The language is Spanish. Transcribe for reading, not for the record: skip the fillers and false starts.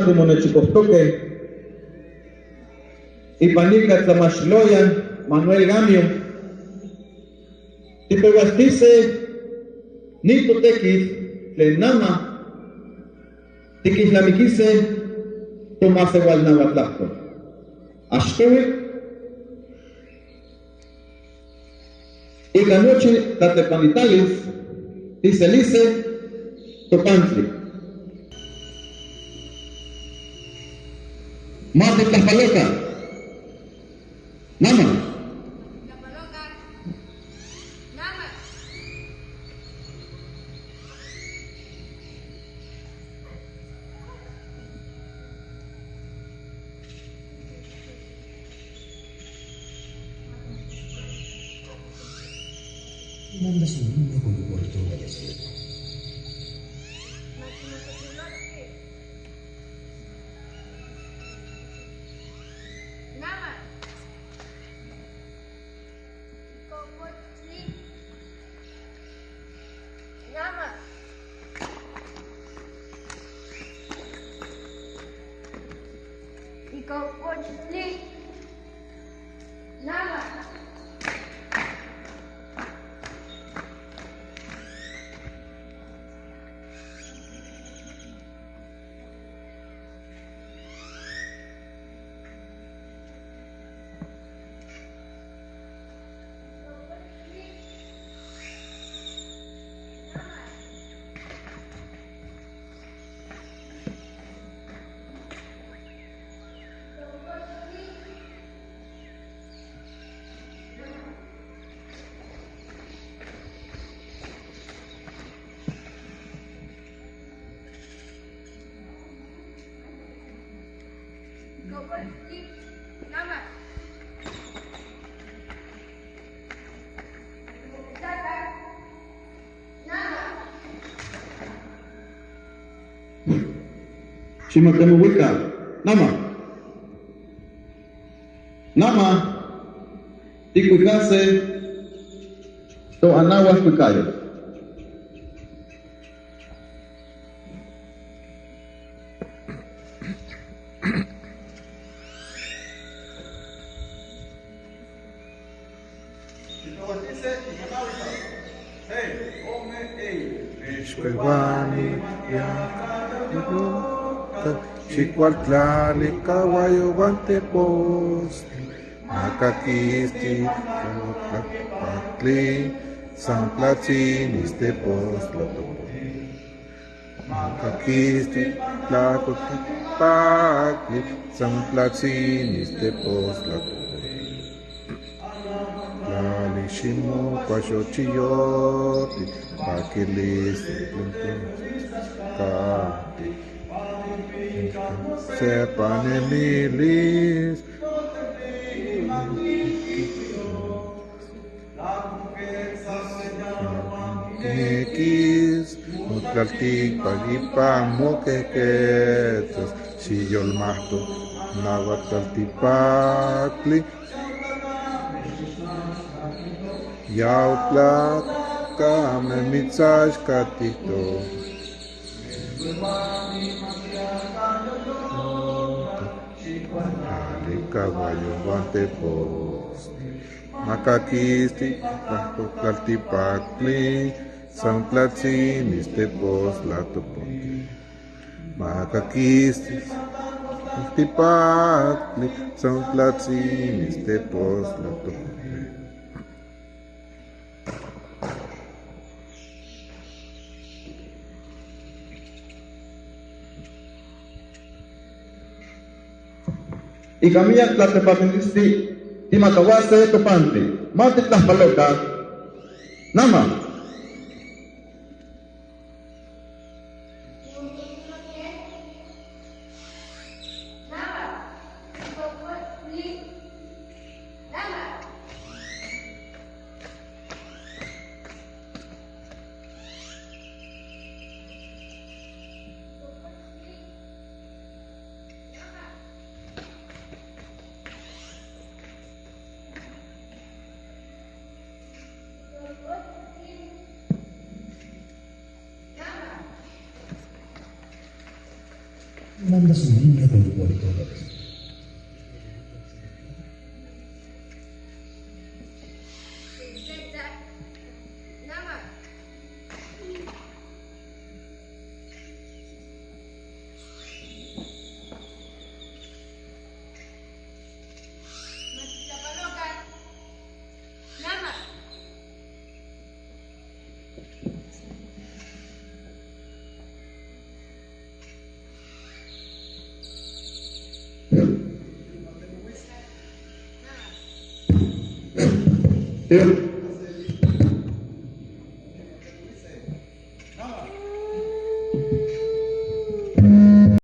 Timonechicostoque, Ipanica Tlamashloyan, Manuel Gamio, Tipehuastice, Nitotequis, Tlenama, Tiquislamiquise, Tomás Egualnahuatlacto. Ashkewi, Icanoche, Tatepanitalis, Tiselice, Topantli. Más de Tlapaloca. Nama. Tlapaloca. Nama. Manda su niño con por toda la ciudad. Nama. Nama. Ikopochtli. Nama. Ikopochtli. Nama. Chimatemuhuica, Nama. Nama. Ticuicase, To Anahuas Cuicayo. Xpehuani, Yacaluta, Xicualtlali, Caguayo, Guanteposti, Macaquisti, Tlapatli, San Platzin, Istepostlatopoli, Macaquisti, Tlacotipacli, San Platzin, Istepostlatopoli, Lalishimo, Quaxochiyoti, Paquilis, Cati, Sepanemilis, X, Mutlaltic, Pagipan, Moquequetas, Sillolmato, Nahuatlaltipacli, Yautlat, Kame Mitzash Katito, Ali Caballo, Guanteposti, Macaquisti, Tlaltipacli, San Platzin, Istepostlatopoli, Macaquisti, Tlaltipacli, San Platzin, Istepostlatopoli. Y camilla Tlatepatilisti, Timatawase, Topantli, Mati Tlapaloca, Nama. manda su línea con portadores. Princesa. Nama. Matapalokan. Nama. Yuk.